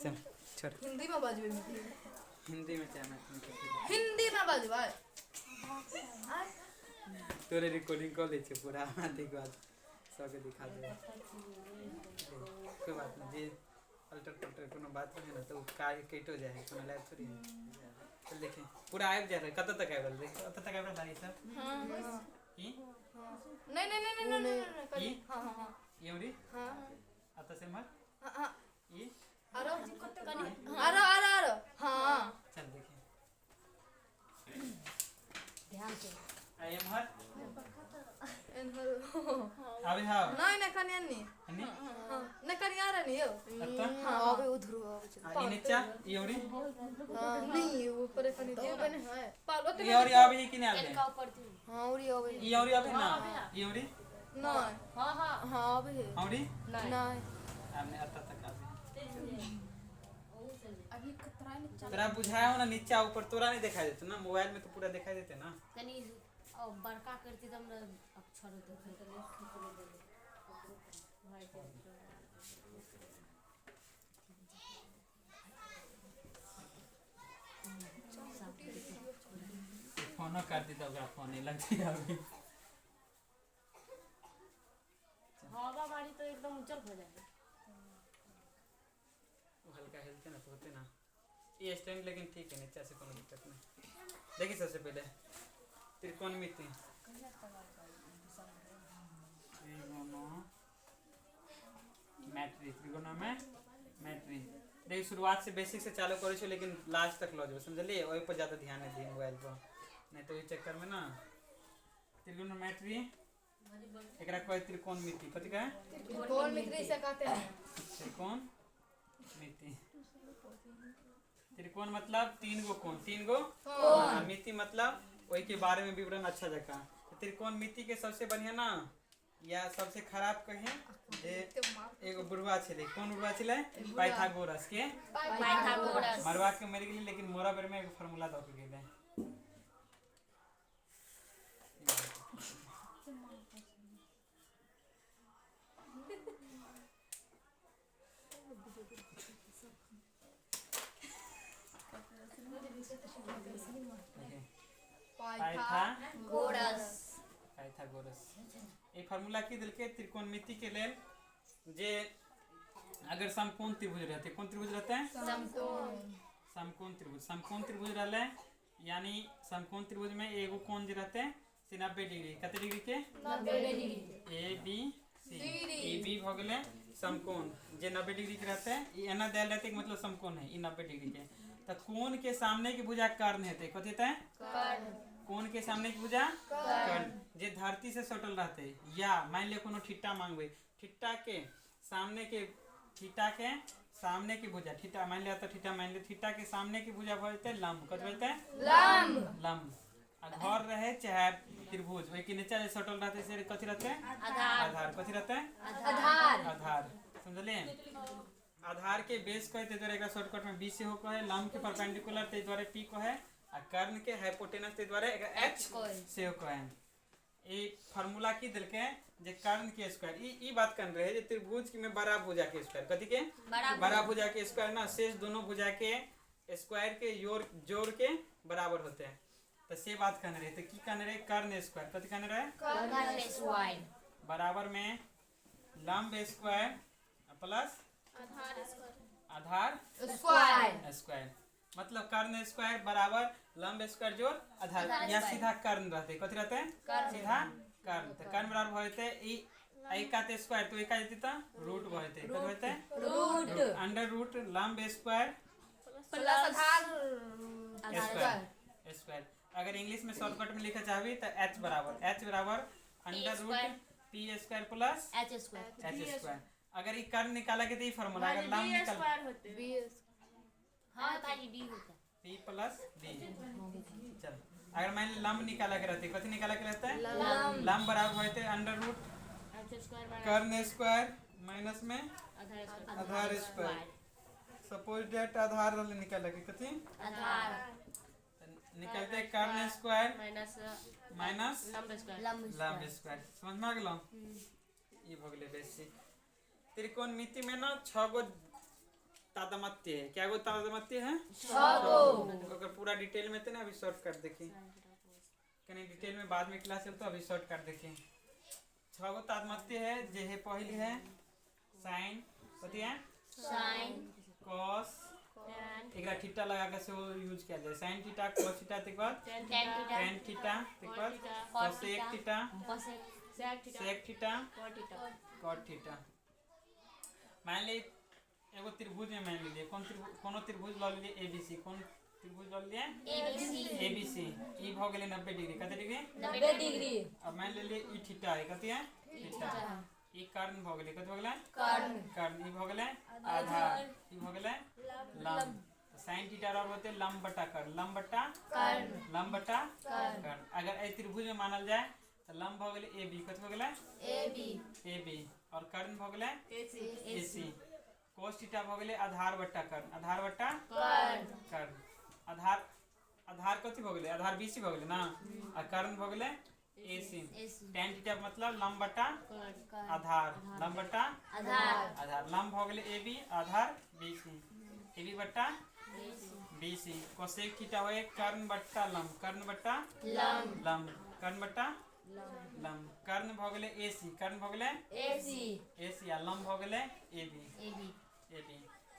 चल छोड़ हिंदी में बाजबे हिंदी में चाहे मैं हिंदी में बाजबे तोरे रिकॉर्डिंग कर ले पूरा आधी बात सबके दिखा दे कोई बात नहीं जे अल्टर पल्टर कोनो बात नहीं ना तो का केटो जाए कोनो लाइव थोड़ी है चल देखें पूरा आइब जा रहा कत तक आइबल देख कत तक आइबल दाई सब हां ई नहीं नहीं नहीं नहीं नहीं हां हां हां ये उड़ी हां आता से मत हां ई अरे अरे अरे अरे हां चल देखें ध्यान से आई एम हर एनहर अबे हां नहीं नहीं कन्या नहीं अन्नी नहीं कन्या रे नहीं अत्ता हां अबे उधर ई नीचा ये उड़ी हां नहीं ऊपर कन्या दे बने है पालो ये और अभी कि नहीं आबे हां उड़ी अबे ये और अभी ना ये उड़ी नहीं हां हां हां अबे उड़ी नहीं हमने अत्ता तक आबे अभी कतरा नीचा तेरा बुझाया हो ना नीचा ऊपर तोरा नहीं दिखाई देता ना मोबाइल में तो पूरा दिखाई देते ना तनी बड़का करती तब ना अक्षर देखे तो फोनो कर दी तो फोन नहीं लगती अभी हवा बारी तो एकदम उज्जल हो जाए हल्का हिलते ना तो होते ना ये स्टैंड लेकिन ठीक है नीचे से कोनो दिक्कत नहीं देखिए सबसे पहले त्रिकोणमिति त्रिकोणोमेट्री देख शुरुआत से बेसिक से चालू करो लेकिन लास्ट तक लो जाओ समझलिए वही पर ज़्यादा ध्यान नहीं दिए मोबाइल पर नहीं तो इस चक्कर में ना त्रिकोणोमेट्री एकरा कोई त्रिकोणमिति कथी का है त्रिकोणमिति से कहते हैं त्रिकोणमिति त्रिकोण मतलब तीन गो कोण मिति मतलब वही के बारे में विवरण अच्छा जगह त्रिकोणमिति के सबसे बढ़िया ना या सबसे खराब कहे जे एगो बुढ़वा छले कौन बुढ़वा छले पाइथागोरस के मरवा के मर गेली लेकिन मोरा बेर में एगो फार्मूला द के गेले पाइथागोरस ए फार्मूला की दिल के त्रिकोणमिति के लेल जे अगर समकोण त्रिभुज रहते कौन त्रिभुज रहते हैं समकोण त्रिभुज रहले यानी समकोण त्रिभुज में एगो कोण जे रहते हैं 90 डिग्री कते डिग्री के 90 degree A B C A B भ गेले समकोण जे 90 डिग्री के रहते हैं ई एना देल रहते मतलब समकोण है ई 90 डिग्री के तो कोण के सामने की भुजा कर्ण हेते कथि हेते कर्ण कोण के सामने की भुजा कर्ण जे धरती से सटल रहते या मान लिया कोनो ठिट्टा मांगबे ठिट्टा के सामने की भुजा ठिट्टा मान लिया तो ठिट्टा मान लिया ठिट्टा के सामने की भुजा बोलते लंब कथि बोलते लंब आ घर रहे चाहे त्रिभुज वही के नीचे जे सटल रहते से कथि रहते आधार कथि रहते आधार समझलिए आधार के बेस कहे ते द्वारा एकरा शॉर्टकट में बी से हो कहे लंब के परपेंडिकुलर ते द्वारा पी कहे आ कर्ण के हाइपोटेनस ते द्वारा एकरा एच से हो कहे ए फार्मूला की दिल के जे कर्ण के स्क्वायर ई बात कर रहे जे त्रिभुज में बड़ा भुजा के स्क्वायर कथि के बड़ा भुजा के स्क्वायर ना शेष दोनों भुजा के स्क्वायर के जोड़ के बराबर होते हैं तो से बात करने रहे तो की करने रहे कर्ण स्क्वायर कथि करने रहे कर्ण स्क्वायर बराबर में लंब स्क्वायर प्लस आधार स्क्वायर मतलब कर्ण स्क्वायर बराबर लंब स्क्वायर जोड़ आधार या सीधा कर्ण रहते कथि रहते सीधा कर्ण तो कर्ण बराबर होते ई का स्क्वायर तो का जति त रूट होते कथि होते रूट अंडर रूट लंब स्क्वायर प्लस आधार स्क्वायर अगर इंग्लिश में शॉर्टकट में लिखा चाहबी तो h बराबर under root p square plus h square अगर ये कर्ण निकाला के तो ये फार्मूला अगर लंब निकाल बी हां ताजी डी होता p प्लस b चल अगर मान लंब निकाला के रहते कथि निकाला के रहता है लंब बराबर होते अंडर रूट h स्क्वायर कर्ण स्क्वायर माइनस में आधार स्क्वायर सपोज दैट आधार निकाला के कथि आधार निकलते कर्ण स्क्वायर माइनस लंब स्क्वायर लंब स्क्वायर समझ में आ गेलो ई भ गेलै बेसिक त्रिकोणमिति में ना 6 गो तादामत्य है। क्या गो तादामत्य है? 6 गो। अगर पूरा डिटेल में थे ना, अभी शॉर्ट कर देखें कहीं डिटेल में बाद में क्लास चलता, अभी शॉर्ट कर देखें। 6 गो तादामत्य है जे है पहली है साइन, कथी है? साइन, कॉस, एकरा थीटा लगा के से यूज किया जाए। साइन थीटा, कॉस थीटा, के बाद टेन थीटा, टेन थीटा, के बाद cosec theta, sec theta, cot theta. मान ली एगो त्रिभुज में मान लीजिए कोनो त्रिभुज ल लीजिए एबीसी। कौन त्रिभुज ल लीजिए? एबीसी। ई भ गेलै 90 डिग्री। कते डिग्री? 90 डिग्री। अब मान लेलिए ई थीटा है, कथी है? थीटा। ई कर्ण भ गेलै, कथी भ गेलै? कर्ण। कर्ण। ई भ गेलै आधार, ई भ गेलै लंब। साइन थीटा और होते लंब बटा कर्ण, लंब बटा कर्ण, लंब बटा कर्ण। अगर ए त्रिभुज में मानल जाए तो लंब भ गेलै एबी, कथी भ गेलै? एबी। और कर्ण भ गेलै एसी। कोस थीटा भ गेलै आधार बटा कर्ण, आधार बटा कर्ण। आधार आधार कथी भ गेलै? आधार बीसी भ गेलै ना, आ कर्ण भ गेलै एसी। टेन थीटा मतलब लंब बटा आधार, लंब बटा आधार। लंब भ गेलै एबी, आधार बीसी, एबी बटा बीसी। कोसेक थीटा होए कर्ण बटा लंब, कर्ण बटा लंब, कर्ण बटा लंब। कर्ण भ गेलै एसी, कर्ण भ गेलै एसी, आ लंब भ गेलै एबी।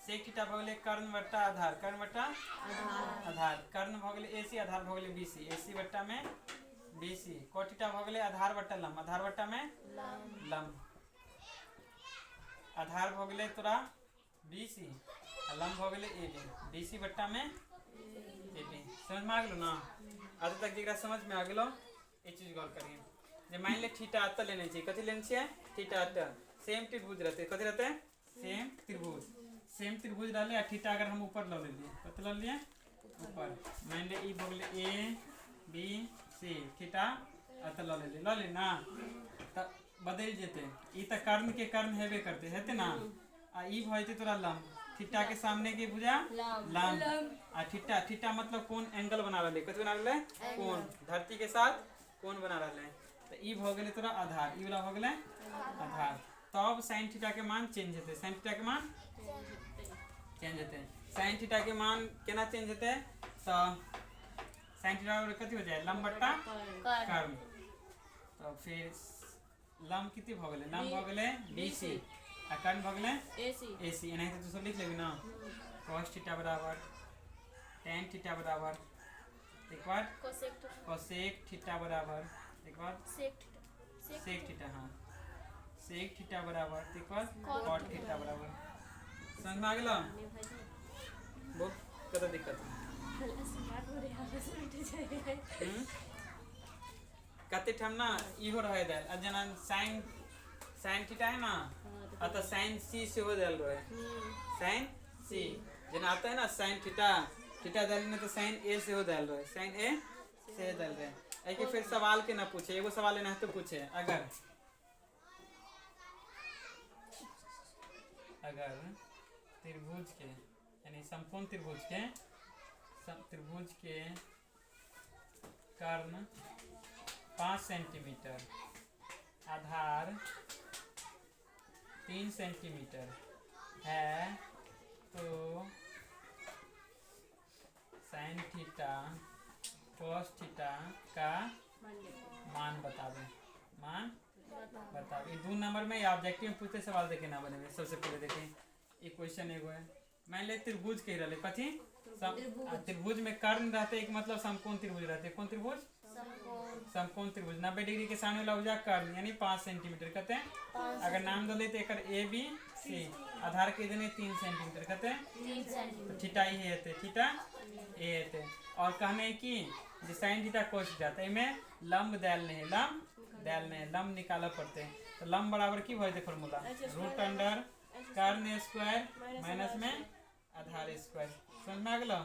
सेक थीटा भ गेलै कर्ण बटा आधार, कर्ण बटा आधार। कर्ण भ गेलै एसी, आधार भ गेलै बीसी, एसी बट्टा में बीसी। कोट थीटा भ गेलै आधार बट्टा लंब, आधार बट्टा में लंब। आधार भ गेलै तोरा बीसी, आ लंब भ गेलै एबी, बीसी बट्टा में एबी। समझ में आ गेलो ना? आज तक जेकरा समझ में आ गेलो ए चीज गौर करिए। जे मान ले थीटा अत लेने चाहिए, कथी लेने चाहिए? थीटा अत। सेम त्रिभुज रहते, कथी रहते? सेम त्रिभुज। सेम त्रिभुज रहले आ थीटा अगर हम ऊपर ल लेलिए, कथी ल लिए? ऊपर। मान ले ई भ गेलै ए बी सी, थीटा अत ल ले ना, त बदल जेते। ई त कर्ण के कर्ण हेबे करते, हेते ना। आ ई भ जेते तोरा लंब। थीटा के सामने की भुजा? लंब। आ थीटा, थीटा मतलब कोण एंगल बना रहले, कथी बना रहले? कोण। धरती के साथ कोण बना रहले। तो ई भ गेलै तोरा आधार, ई वाला भ गेलै आधार। तब साइन थीटा के मान चेंज हेते, साइन थीटा के मान चेंज हेते। साइन थीटा के मान केना चेंज हेते? तो साइन थीटा कथी हो जाए? लंब बट्टा कर्ण। तो फिर लंब कितनी भ गेलै? लंब भ गेलै बीसी, आ कर्ण भ गेलै एसी। एनाहिते तो सब लिख लेबी ना। cos थीटा बराबर tan थीटा बराबर, एक बार कोसेक थीटा बराबर, एक बार सेक थीटा, हाँ सेक थीटा बराबर, एक बार cot थीटा बराबर। समझ में आ गेलो? बहुत कत दिक्कत कते ठम ना इहो रहे दे। अब जना साइन थीटा है ना, अतः साइन सी से हो जाल रहे, साइन सी। जना आता है ना साइन थीटा, थीटा डाल में तो साइन ए से हो जाल रहे, साइन ए से डाल रहे। ऐके फिर सवाल के ना पूछे, एगो सवाल लेना है तो पूछे, अगर त्रिभुज के यानी समकोण त्रिभुज के कर्ण 5 सेंटीमीटर, आधार 3 सेंटीमीटर है, तो साइन थीटा कॉस थीटा का मान बतावे। मान बताओ। ये 2 नंबर में ऑब्जेक्टिव में पूछते सवाल देखे ना बने। सबसे पहले देखें एक क्वेश्चन एगो है, मान ले त्रिभुज कह रहे कथी? त्रिभुज में कर्ण रहते, एक मतलब समकोण त्रिभुज रहते। कौन त्रिभुज? समकोण त्रिभुज। 90 डिग्री के सामने वाला हो जाए कर्ण, यानी 5 सेंटीमीटर कहते हैं। अगर नाम दो लेते एक ए बी सी, आधार के देने 3 सेंटीमीटर कहते हैं, तो थीटा ही है, थीटा ए है। और कहने की जो साइन थीटा कोस थीटा, तो इनमें लंब दाल नहीं, लंब दाल नहीं, लंब निकाला पड़ते हैं। तो लंब बराबर की होते फार्मूला? रूट अंडर कर्ण स्क्वायर माइनस में आधार स्क्वायर। समझ में आ गलो?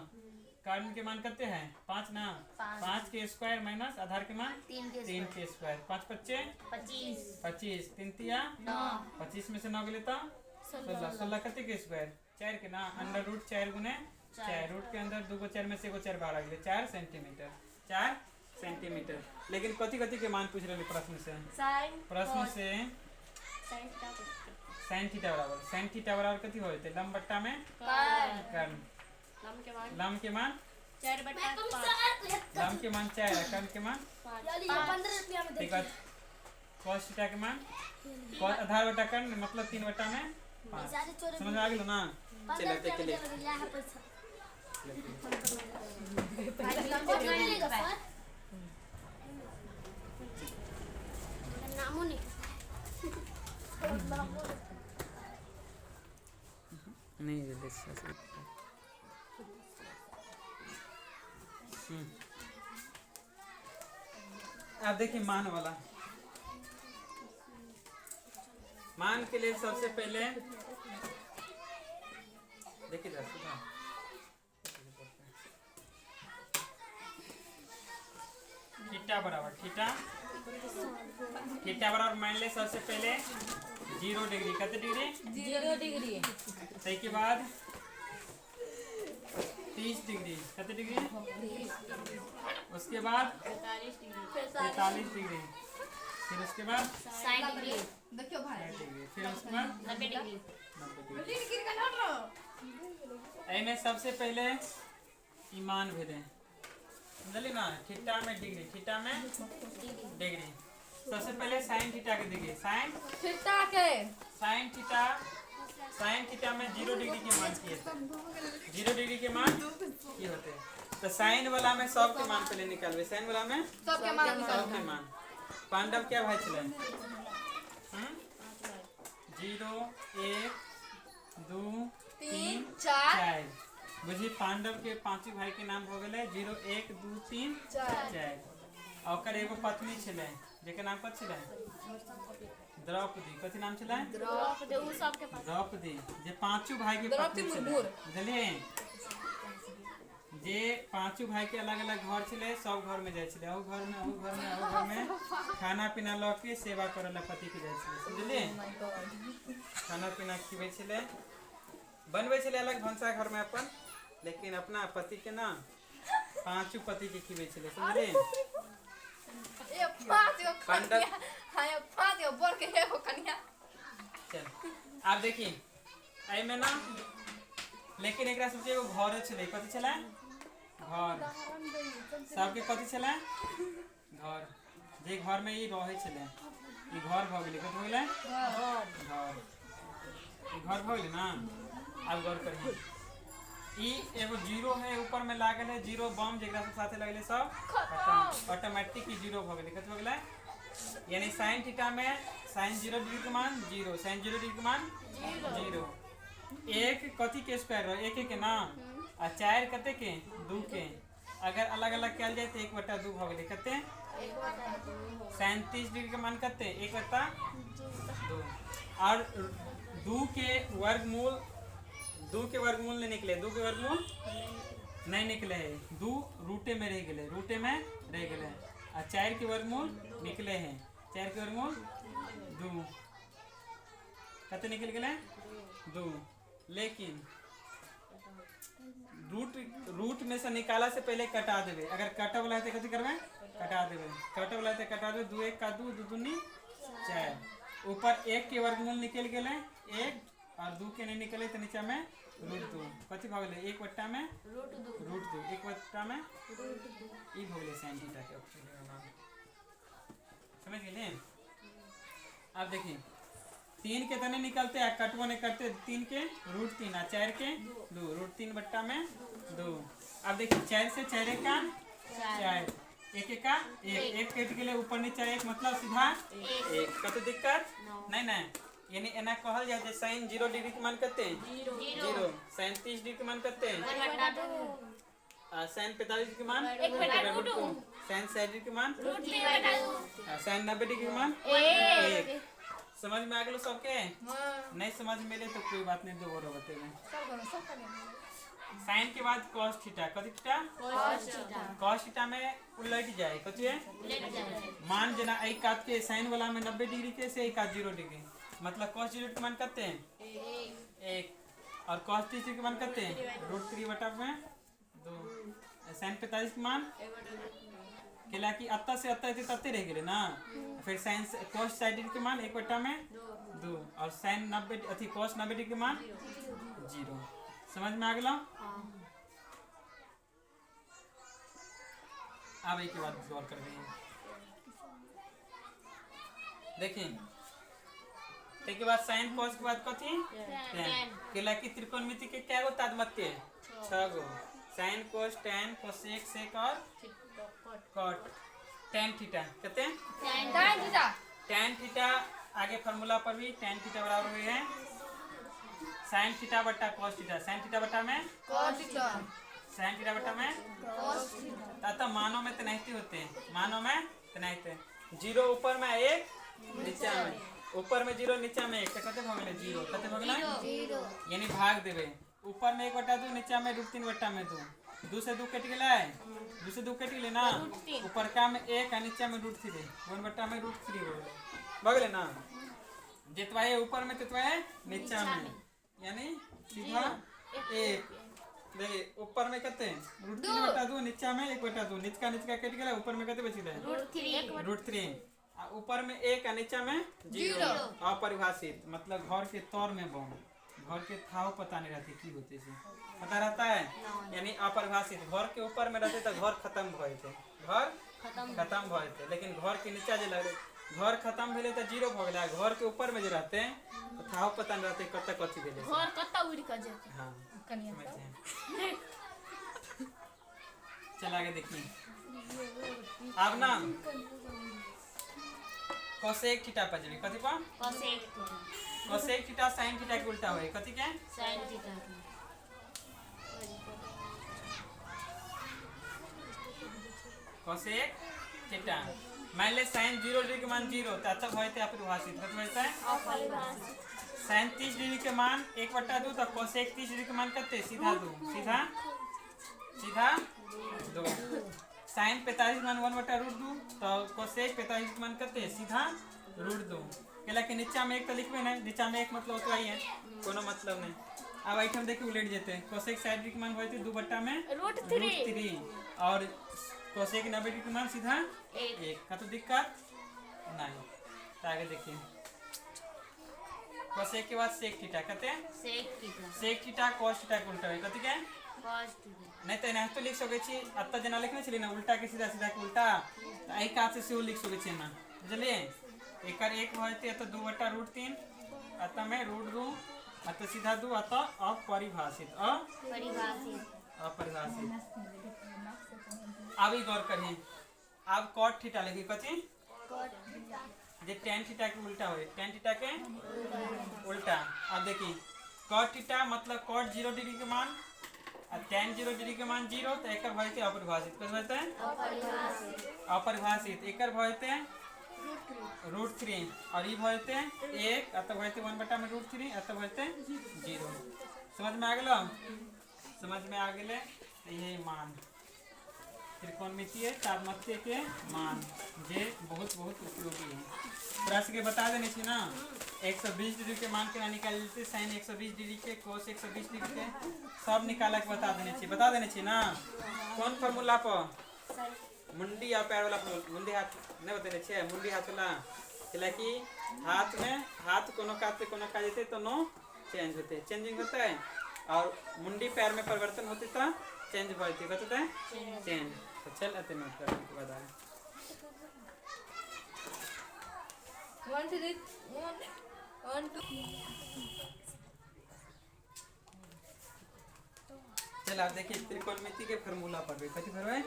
कर्ण के मान कितने हैं? 5 ना, 5 के स्क्वायर माइनस आधार के मान 3 के स्क्वायर। 5 5 25, 3 तिया 25 में से 9 गए तो 16, 16 कते के स्क्वायर? 4 के ना, अंडर रूट 4 गुने 4, रूट के अंदर 2 को 4 में से 1 4 बाहर आ गए, 4 सेंटीमीटर, 4 सेंटीमीटर। लेकिन कथी कथी के मान पूछ रहे प्रश्न से? प्रश्न से साइन थीटा बराबर कथी होते लंब बट्टा में कर्ण लंब के मान 4/5 लंब के मान 4 कर्ण के मान 15 ठीक है cos थीटा के मान cos आधार बटा कर्ण मतलब 3/5 समझ में आ गेलो ना चलो देख के ले नहीं अब देखिए मान वाला मान के लिए सबसे पहले देखिए सुधा थीटा बराबर मान ले सबसे पहले 0 डिग्री कितने डिग्री 0 डिग्री सही के बाद 30 डिग्री कितने डिग्री उसके बाद 45 डिग्री फिर उसके बाद 60 डिग्री देखियो भाई 60 डिग्री फिर उसके बाद 90 डिग्री 90 डिग्री में सबसे पहले ईमान भेदे समझली ना थीटा में डिग्री सबसे पहले साइन थीटा के देखिए साइन थीटा में 0 डिग्री के मान किए 0 डिग्री के मान ये होते हैं तो साइन वाला में सब के मान पहले निकालबे साइन वाला में सबके मान पांडव क्या भाई चले 0 1 2 3 4 बुझी पांडव के पांचों भाई के नाम हो गए 0 1 2 3 4 और एगो पत्नी छले जेकर नाम कथी छले द्रौपदी कथी नाम छले द्रौपदी जे पांचों भाई के पत्नी छले बुझलिए जे पांचों भाई के अलग अलग घर छले सब घर में जाय छले घर में खाना पीना ल के सेवा करला पति के जाय छले बुझलिए खाना पीना खिबै छले बनबै छले अलग भंसा घर में अपन लेकिन अपना पति के ना पांचों पति के खिबै छले समझलिए चल आप देखिए आई में ना लेकिन एकरा सोचे एगो घर छले कथी छले घर सबके कथी छले घर जे घर में ई रहे छले ई घर भ गेलै कथी भ गेलै घर भ गेलै ना अब गौर करिए ई एगो 0 है ऊपर में लागल है 0 बम जेकरा से साथे लगले सब ऑटोमेटिक ई 0 भ गेलै कथी भ गेलै यानी sin थीटा में sin 0 डिग्री के मान 0 sin 0 डिग्री के मान 0 एक कथी के स्क्वायर रहो एक के ना आ 4 कते के 2 के अगर अलग अलग कैल जाए तो 1/2 भ गेलै कते 37 डिग्री के मान कते 1/2 और 2 के वर्गमूल नहीं निकले 2 के वर्गमूल नहीं निकले है 2 रूटे में रह गए और 4 के वर्गमूल निकले हैं 4 के वर्गमूल 2 कते निकल गए 2 लेकिन रूट में से निकाला से पहले कटा देवे अगर कटा वाला है तो कथी करबे कटा देवे 2 1 का 2 2 दूनी 4 ऊपर 1 के वर्गमूल निकल गए 1 और 2 के नहीं निकले तो नीचे में √2 कथी भ गेलै 1/2 में √2 1/2 में ई भ गेलै sin थीटा के समझ गेले अब देखिए 3 के तने निकलते हैं कटवा नहीं करते 3 के √3 और 4 के 2 √3/2 में 2 अब देखिए 4 से 4 का 4 1 का 1 कट गेले ऊपर नीचे 1 मतलब सीधा 1 कते दिक्कत नहीं यानी एना कहल जाय जे sin 0 डिग्री के मान कते 0 sin 30 डिग्री के मान कते sin 45 डिग्री के मान 1/2 sin 60 डिग्री के मान sin 90 डिग्री के मान 1 समझ में आ गेलो सबके नहीं समझ में ले तो कोई बात नहीं दोबारा बताएंगे sin के बाद cos थीटा कथी थीटा cos थीटा में उलट जाए कथी है मान जना एक काट के sin वाला में 90 डिग्री के से एक काट 0 डिग्री मतलब cos 0 के मान करते हैं 1 और cos 30 के मान करते हैं √3/2 में 2 sin 45 के मान केला कि अत्ता से अत्ता तत्ते रह गए ना फिर sin cos 60 के मान 1/2 में 2 और साइन 90 अथी cos 90 डिग्री के मान 0। समझ में आ गया। अब एक बात गौर कर रहे हैं, देखिए के बाद साइन cos के बाद कथी tan केला की त्रिकोणमिति के क्या गो तादमत्य 6 गो sine cos tan cosec sec और cot tan थीटा कहते हैं tan थीटा आगे फार्मूला पर भी tan थीटा बराबर हुए हैं sin थीटा बटा cos थीटा sin थीटा बटा में sin थीटा बटा में तथा मानों में तनाहिती होते हैं, मानों में तनाहिते 0 ऊपर में 1 नीचे में ऊपर में 0 नीचे में 1 कहते भगले 0 कहते भगले 0 यानी भाग देवे ऊपर में 1 बटा 2 नीचे में √3 बटा में 2 से 2 कट गया 2 से 2 कट गए ना ऊपर का में 1 और नीचे में √3 1 बटा में √3 भगले ना जितवा है ऊपर में तितवा है नीचे में यानी सीधा 1 देखिए ऊपर में कहते √3 बटा 2 नीचे में 1 बटा 2 नीचे का कट गया ऊपर में कहते बची है √3 ऊपर में 1 और नीचे में 0 अपरिभाषित मतलब घर के तौर में बम घर के थाव पता नहीं रहती की होते से पता रहता है यानी अपरिभाषित घर के ऊपर में रहते तो घर खत्म भए थे घर खत्म भए थे लेकिन घर के नीचे जो लगे घर खत्म भेले तो 0 भ गया घर के ऊपर में जो रहते तो थाव पता नहीं रहते कत कथी भेले घर कत्ता उड़ के जेते हां कनिया चल आगे देखिए अब ना cosec थीटा पर जबी कथी पर cosec थीटा sin थीटा के उल्टा होए कथी के sin थीटा cosec थीटा मान ले sin 0 डिग्री के मान 0 तो अच्छा होते अपरिभाषित कथी होता है अपरिभाषित sin 30 डिग्री के मान 1 बटा 2 तो cosec 30 डिग्री के मान कितने सीधा 2 सीधा 2 sin 45 मान 1 बटा √2 तो cosec 45 मान कितने सीधा √2 केला के नीचे में 1 तो लिखबे नहीं नीचे में 1 मतलब उतना ही है कोनो मतलब नहीं अब आइटम देखिए उलट जेते cosec 60 डिग्री के मान होते 2 बटा में √3 और cosec 90 डिग्री के मान सीधा 1 का तो दिक्कत नहीं तो आगे देखिए cosec के बाद sec थीटा कहते हैं sec थीटा cos थीटा के उल्टा है कथी के cos थीटा नहीं तो एना तो लिख सके छी अत्ता जना लिखने छली ना उल्टा के सीधा सीधा के उल्टा तो आई का से लिख सके छी ना बुझलिए एकर 1 होते तो 2 बटा √3 अत्ता में √2 अत्ता सीधा 2 अत्ता अपरिभाषित अब ही गौर करिए अब cot थीटा लिखी कथी जे tan थीटा के उल्टा होए tan थीटा के उल्टा अब देखिए cot थीटा मतलब cot 0 डिग्री के मान tan 0 डिग्री के मान 0 तो एकर भयते अपरिभाषित कथि होते हैं अपरिभाषित एकर भयते √3 और ई भयते 1 अतः भयते 1 बटा में √3 अतः भयते 0 समझ में आ गेलो समझ में आ गेले यही मान त्रिकोणमितीय तादमत्य के मान जे बहुत बहुत उपयोगी है प्रश्न के बता देने छी ना 120 डिग्री के मान केना निकाल लेते sin 120 डिग्री के cos 120 डिग्री के सब निकाला के बता देने छी ना कौन फार्मूला पर मुंडी या पैर वाला मुंडी हाथ नहीं बतेने छे मुंडी हाथ वाला केला कि हाथ में हाथ कोनो का जेते तो नो चेंज होते चेंजिंग होता है और मुंडी पैर में परिवर्तन होती तो चेंज होती होता है चेंज तो चल आते नोट करने के बाद आगे 1 2 1 2 चल आप देखिए त्रिकोणमिति के फार्मूला पर भी कथी भरवे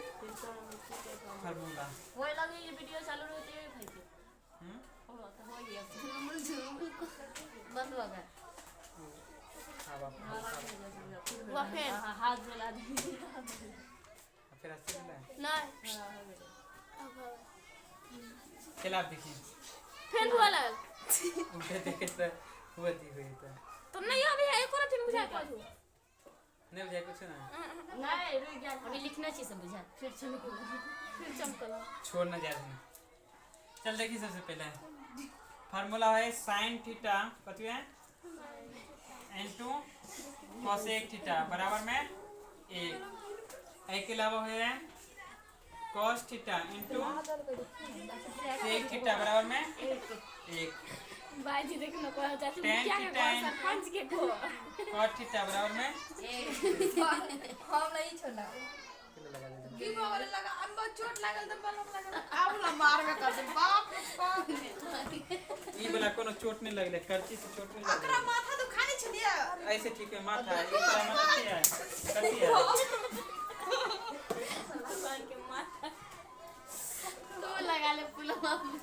फार्मूला होय लगे ये वीडियो चालू रहते है भाई हो तो हो गया बंद हो गया हाथ जला दे फिर ऐसे मिला नहीं चल आप देखिए फिर वाला उठे देखे तो हुआ थी हुई तो नहीं अभी एक और दिन बुझा पाछू नहीं बुझा कुछ ना नहीं रुक जा अभी लिखना चाहिए सब बुझा फिर चमकला छोड़ना जाए चल देखिए सबसे पहले फार्मूला है sin थीटा कथी है इनटू cosec थीटा बराबर में 1 के अलावा है cos theta into sec theta बराबर में 1 बाजी देखना कोई चाची Tan क्या के theta सरपंच के को cot थीटा बराबर में हम नहीं छोड़ा की बाबा लगा अब चोट लागल त बलम लागल अब ना मारबे कर दे बाप रे बाप ई वाला कोनो चोट नहीं लगले करची से चोट नहीं लगले अकरा माथा तो खानी छलिया ऐसे ठीक है माथा है इस तरह माथा है करती है भगवान के माथा तो लगा ले पुलवा में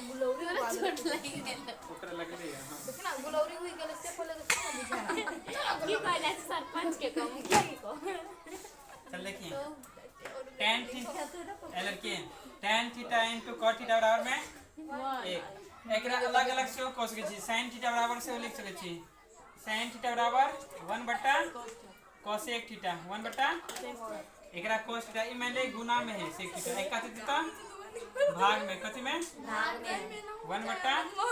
गुलौरी चोट लगी गेल ओकरा लगले है हां देखना गुलौरी हुई गेल से पहले तो बुझाना की कहला सरपंच के को मुखिया के को चल देखिए tan थीटा लड़के tan theta into cot theta बराबर में एक एकरा अलग अलग से कह सके छी sin थीटा बराबर से लिख सके छी sin थीटा बराबर 1 cosec थीटा 1 एकरा cos थीटा ई मान ले गुना में है sec थीटा एक कथि देता भाग में कथि में भाग में 1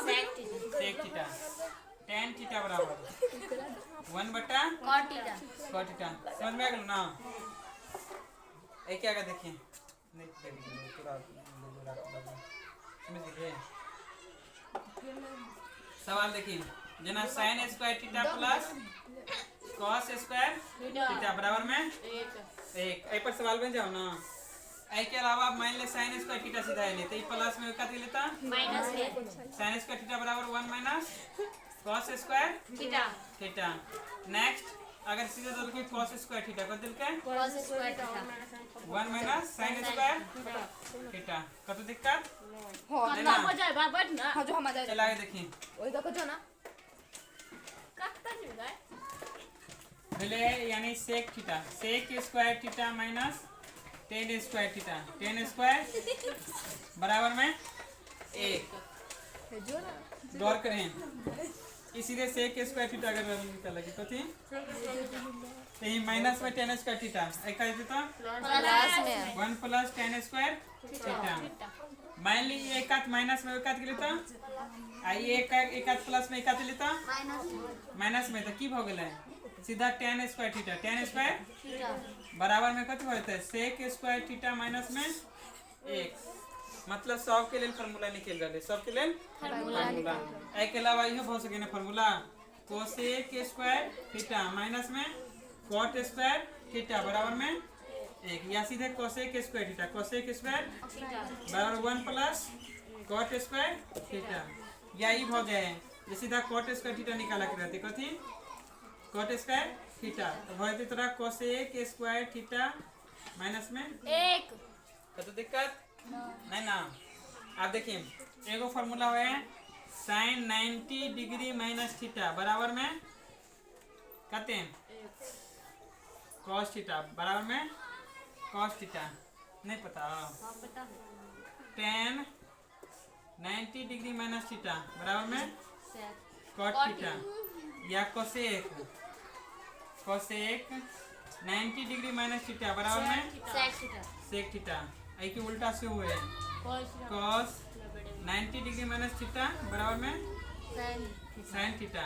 सेक sec थीटा tan थीटा बराबर 1 कोटीटा cot थीटा समझ में आ गेल ना एक क्या का देखिए नहीं देखिए पूरा समझ गए सवाल देखिए जना sin square theta plus cos square theta बराबर में एक ए पर सवाल बन जाओ ना ए के अलावा मान ले sin स्क्वायर थीटा सीधा ले तो ये प्लस में का लेता माइनस है sin स्क्वायर थीटा बराबर 1 minus cos square theta theta next अगर सीधे दल के cos स्क्वायर थीटा कर दिल के cos square theta 1 minus sin square theta कतो दिक्कत कितना हो जाए बाबा ना हां जो हम आ जाए चला के देखिए ओई देखो जो ना कत्ता नहीं गए पहले यानी sec theta sec square theta minus tan square theta tan square बराबर में 1 जो ना गौर करें इसीलिए sec स्क्वायर थीटा अगर निकाल लगे कथि तो ये माइनस में tan स्क्वायर थीटा एक कर देता प्लस में 1 प्लस tan स्क्वायर थीटा मान ली एक आध माइनस में एक आध के लेता आई एक आध प्लस में एक आध लेता माइनस में तो की भ गेलै सीधा tan square theta tan square theta बराबर में कथि होता है sec स्क्वायर थीटा माइनस में 1 मतलब सब के लिए फार्मूला निकल गए सब के लिए फार्मूला ए के अलावा इहो भ सके ना formula cosec square theta minus में cot स्क्वायर थीटा बराबर में 1 या सीधे cosec square theta cosec square बराबर 1 प्लस cot स्क्वायर थीटा या ई भ जाए ये सीधा cot स्क्वायर थीटा निकाला के रहते कथि cot स्क्वायर थीटा तो होते तोरा cosec स्क्वायर थीटा माइनस में एक तो दिक्कत नहीं ना आप देखिए एगो फार्मूला है sin 90 डिग्री माइनस थीटा बराबर में कहते cos थीटा बराबर में cos थीटा नहीं पता tan 90 डिग्री माइनस थीटा बराबर में cot थीटा या cosec 90 डिग्री माइनस थीटा बराबर में सेक थीटा sec थीटा आई के उल्टा से हुए cos 90 डिग्री माइनस थीटा बराबर में sin थीटा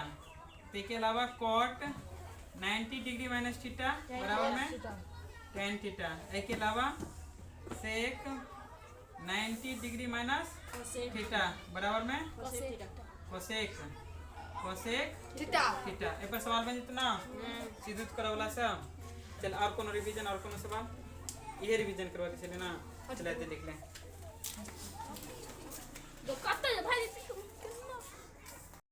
के अलावा cot 90 डिग्री माइनस थीटा बराबर में tan थीटा के अलावा sec 90 डिग्री माइनस थीटा बराबर में cosec थीटा थीटा एक बार सवाल बन जितना सीधे करो वाला सब चल और कोनो रिवीजन और कोनो सवाल ये रिवीजन करवा के चले ना चलाते लिख लें तो कत्ता भाई